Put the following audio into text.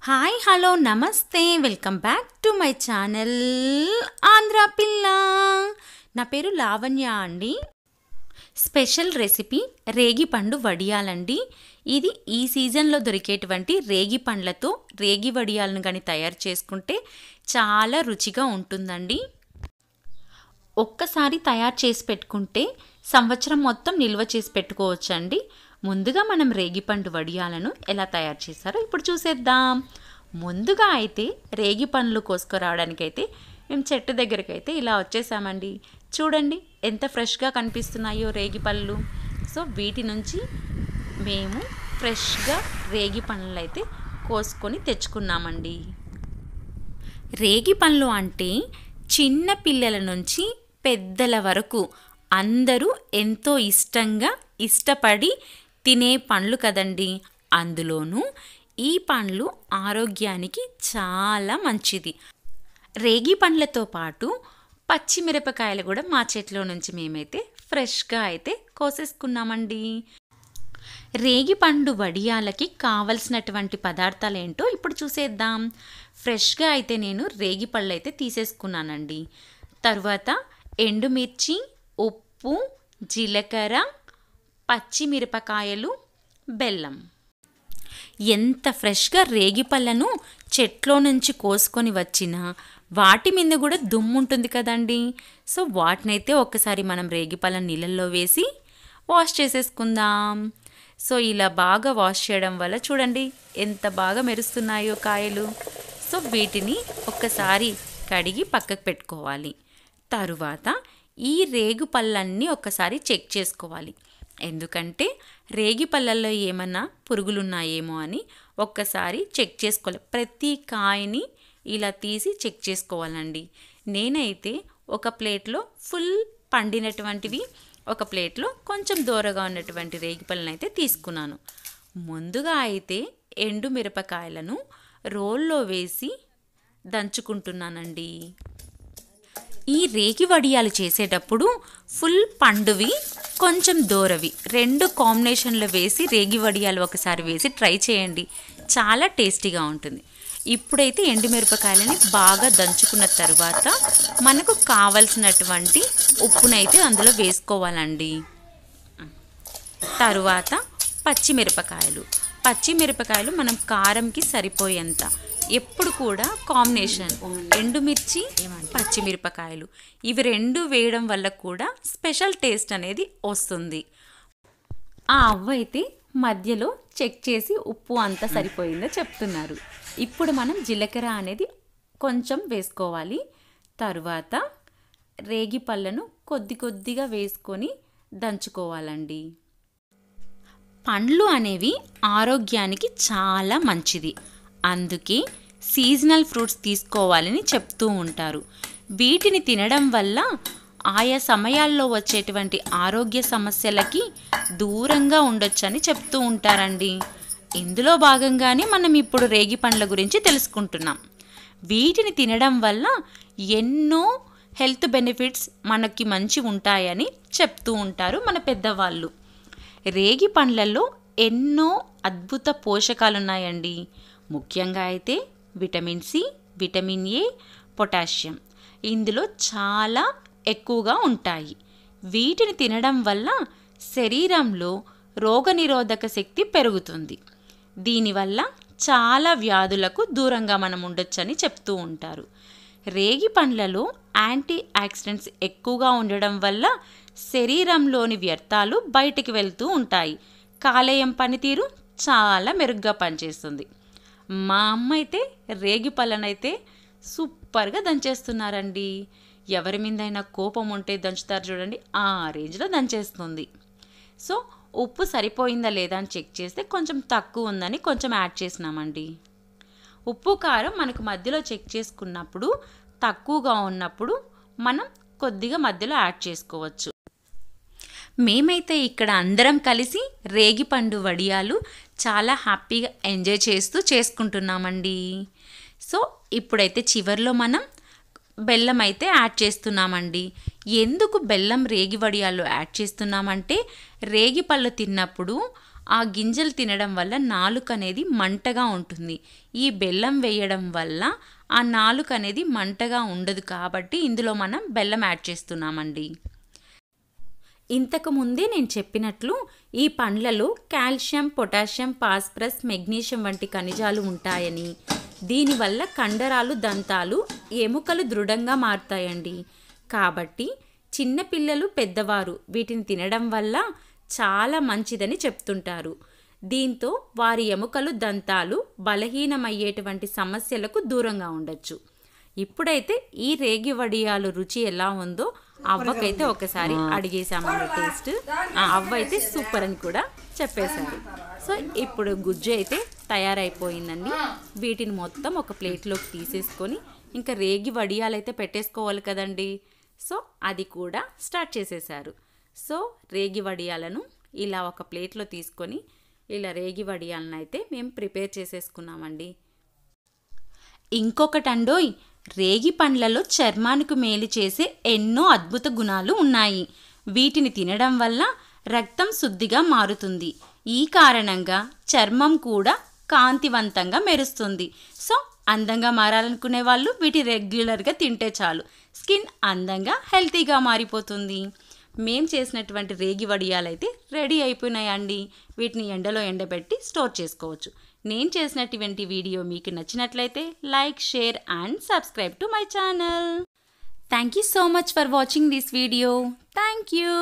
Hi hello నమస్తే welcome back to my channel Andhra పిల్ల. నా పేరు లావణ్య అండి. స్పెషల్ రెసిపీ రేగి పండు వడియాలండి. ఇది ఈ సీజన్లో దొరికేటువంటి రేగి పండ్లతో రేగి వడియాలను కానీ తయారు చేసుకుంటే చాలా రుచిగా ఉంటుందండి. ఒక్కసారి తయారు చేసి పెట్టుకుంటే సంవత్సరం మొత్తం నిల్వ చేసి పెట్టుకోవచ్చండి. ముందుగా మనం రేగిపండు వడియాలను ఎలా తయారు చేస్తారో ఇప్పుడు చూసేద్దాం. ముందుగా అయితే రేగి పండ్లు కోసుకురావడానికైతే మేము చెట్టు దగ్గరికి అయితే ఇలా వచ్చేసామండి. చూడండి ఎంత ఫ్రెష్గా కనిపిస్తున్నాయో రేగి పళ్ళు. సో వీటి నుంచి మేము ఫ్రెష్గా రేగి పండ్లు అయితే కోసుకొని తెచ్చుకున్నామండి. రేగి పండ్లు అంటే చిన్న పిల్లల నుంచి పెద్దల వరకు అందరూ ఎంతో ఇష్టపడి తినే పండ్లు కదండి. అందులోనూ ఈ పండ్లు ఆరోగ్యానికి చాలా మంచిది. రేగి పండ్లతో పాటు పచ్చిమిరపకాయలు కూడా మా చెట్లో నుంచి మేమైతే ఫ్రెష్గా అయితే కోసేసుకున్నామండి. రేగి పండు వడియాలకి కావలసినటువంటి పదార్థాలు ఏంటో ఇప్పుడు చూసేద్దాం. ఫ్రెష్గా అయితే నేను రేగి పళ్ళు అయితే తీసేసుకున్నానండి. తర్వాత ఎండుమిర్చి, ఉప్పు, జీలకర్ర, పచ్చిమిరపకాయలు, బెల్లం. ఎంత ఫ్రెష్గా రేగి పళ్ళను చెట్లో నుంచి కోసుకొని వచ్చినా వాటి మీద కూడా దుమ్ము ఉంటుంది కదండి. సో వాటినైతే ఒక్కసారి మనం రేగి పళ్ళ నీళ్ళల్లో వేసి వాష్ చేసేసుకుందాం. సో ఇలా బాగా వాష్ చేయడం వల్ల చూడండి ఎంత బాగా మెరుస్తున్నాయో కాయలు. సో వీటిని ఒక్కసారి కడిగి పక్కకు పెట్టుకోవాలి. తరువాత ఈ రేగు పళ్ళన్నీ ఒక్కసారి చెక్ చేసుకోవాలి. ఎందుకంటే రేగి పళ్ళల్లో ఏమన్నా పురుగులున్నాయేమో అని ఒక్కసారి చెక్ చేసుకోవాలి. ప్రతి కాయని ఇలా తీసి చెక్ చేసుకోవాలండి. నేనైతే ఒక ప్లేట్లో ఫుల్ పండినటువంటివి, ఒక ప్లేట్లో కొంచెం దూరగా ఉన్నటువంటి రేగి పళ్ళని అయితే తీసుకున్నాను. ముందుగా అయితే ఎండు మిరపకాయలను రోల్లో వేసి దంచుకుంటున్నానండి. ఈ రేగి వడియాలు చేసేటప్పుడు ఫుల్ పండువి, కొంచెం దూరవి రెండు కాంబినేషన్లో వేసి రేగి వడియాలు ఒకసారి వేసి ట్రై చేయండి. చాలా టేస్టీగా ఉంటుంది. ఇప్పుడైతే ఎండుమిరపకాయలని బాగా దంచుకున్న తర్వాత మనకు కావలసినటువంటి ఉప్పునైతే అందులో వేసుకోవాలండి. తరువాత పచ్చిమిరపకాయలు మనం కారంకి సరిపోయేంత. ఎప్పుడు కూడా కాంబినేషన్ ఎండుమిర్చి, పచ్చిమిరపకాయలు ఇవి రెండు వేయడం వల్ల కూడా స్పెషల్ టేస్ట్ అనేది వస్తుంది. ఆ అవ్వ అయితే మధ్యలో చెక్ చేసి ఉప్పు అంతా సరిపోయిందో చెప్తున్నారు. ఇప్పుడు మనం జీలకర్ర అనేది కొంచెం వేసుకోవాలి. తరువాత రేగి పళ్ళను కొద్దిగా వేసుకొని దంచుకోవాలండి. పండ్లు అనేవి ఆరోగ్యానికి చాలా మంచిది. అందుకే సీజనల్ ఫ్రూట్స్ తీసుకోవాలని చెప్తూ ఉంటారు. వీటిని తినడం వల్ల ఆయా సమయాల్లో వచ్చేటువంటి ఆరోగ్య సమస్యలకి దూరంగా ఉండొచ్చని చెప్తూ ఉంటారండి. ఇందులో భాగంగానే మనం ఇప్పుడు రేగి పండ్ల గురించి తెలుసుకుంటున్నాం. వీటిని తినడం వల్ల ఎన్నో హెల్త్ బెనిఫిట్స్ మనకి మంచి ఉంటాయని చెప్తూ ఉంటారు మన పెద్దవాళ్ళు. రేగి పండ్లలో ఎన్నో అద్భుత పోషకాలు ఉన్నాయండి. ముఖ్యంగా అయితే vitamin C, vitamin A, potassium ఇందులో చాలా ఎక్కువగా ఉంటాయి. వీటిని తినడం వల్ల శరీరంలో రోగనిరోధక శక్తి పెరుగుతుంది. దీనివల్ల చాలా వ్యాధులకు దూరంగా మనం ఉండొచ్చని చెప్తూ ఉంటారు. రేగి పండ్లలో యాంటీ ఆక్సిడెంట్స్ ఎక్కువగా ఉండడం వల్ల శరీరంలోని వ్యర్థాలు బయటికి వెళ్తూ ఉంటాయి. కాలేయం పనితీరు చాలా మెరుగ్గా పనిచేస్తుంది. మా అమ్మ అయితే రేగి పళ్ళనైతే సూపర్గా దంచేస్తున్నారండి. ఎవరి మీదైనా కోపం ఉంటే దంచుతారు చూడండి, ఆ రేంజ్లో దంచేస్తుంది. సో ఉప్పు సరిపోయిందా లేదా అని చెక్ చేస్తే కొంచెం తక్కువ ఉందని కొంచెం యాడ్ చేసినామండి. ఉప్పు కారం మనకు మధ్యలో చెక్ చేసుకున్నప్పుడు తక్కువగా ఉన్నప్పుడు మనం కొద్దిగా మధ్యలో యాడ్ చేసుకోవచ్చు. మేమైతే ఇక్కడ అందరం కలిసి రేగిపండు వడియాలు చాలా హ్యాపీగా ఎంజాయ్ చేస్తూ చేసుకుంటున్నామండి. సో ఇప్పుడైతే చివర్లో మనం బెల్లం అయితే యాడ్ చేస్తున్నామండి. ఎందుకు బెల్లం రేగి వడియాల్లో యాడ్ చేస్తున్నామంటే రేగి పళ్ళు తిన్నప్పుడు ఆ గింజలు తినడం వల్ల నాలుక అనేది మంటగా ఉంటుంది. ఈ బెల్లం వేయడం వల్ల ఆ నాలుక అనేది మంటగా ఉండదు కాబట్టి ఇందులో మనం బెల్లం యాడ్ చేస్తున్నామండి. ఇంతకు ముందే నేను చెప్పినట్లు ఈ పండ్లలో కాల్షియం, పొటాషియం, ఫాస్ఫరస్, మెగ్నీషియం వంటి ఖనిజాలు ఉంటాయని, దీనివల్ల కండరాలు, దంతాలు, ఎముకలు దృఢంగా మారుతాయండి. కాబట్టి చిన్నపిల్లలు, పెద్దవారు వీటిని తినడం వల్ల చాలా మంచిదని చెప్తుంటారు. దీంతో వారి ఎముకలు, దంతాలు బలహీనమయ్యేటువంటి సమస్యలకు దూరంగా ఉండొచ్చు. ఇప్పుడైతే ఈ రేగి వడియాలు రుచి ఎలా ఉందో అవ్వకైతే ఒకసారి అడిగేసామండి టేస్ట్. అవ్వ అయితే సూపర్ అని కూడా చెప్పేశారు. సో ఇప్పుడు గుజ్జు అయితే తయారైపోయిందండి. వీటిని మొత్తం ఒక ప్లేట్లోకి తీసేసుకొని ఇంకా రేగి వడియాలు అయితే పెట్టేసుకోవాలి కదండి. సో అది కూడా స్టార్ట్ చేసేసారు. సో రేగి వడియాలను ఇలా ఒక ప్లేట్లో తీసుకొని ఇలా రేగి వడియాలను అయితే మేము ప్రిపేర్ చేసేసుకున్నామండి. ఇంకొకటండోయ్, రేగి పండ్లలో చర్మానికి మేలు చేసే ఎన్నో అద్భుత గుణాలు ఉన్నాయి. వీటిని తినడం వల్ల రక్తం శుద్ధిగా మారుతుంది. ఈ కారణంగా చర్మం కూడా కాంతివంతంగా మెరుస్తుంది. సో అందంగా మారాలనుకునే వాళ్ళు వీటి రెగ్యులర్గా తింటే చాలు, స్కిన్ అందంగా హెల్తీగా మారిపోతుంది. మేం చేసినటువంటి రేగి వడియాలు అయితే రెడీ అయిపోయినాయండి. వీటిని ఎండలో ఎండబెట్టి స్టోర్ చేసుకోవచ్చు. నేను చేసినటువంటి వీడియో మీకు నచ్చినట్లయితే like, share and subscribe to my channel. Thank you so much for watching this video. Thank you.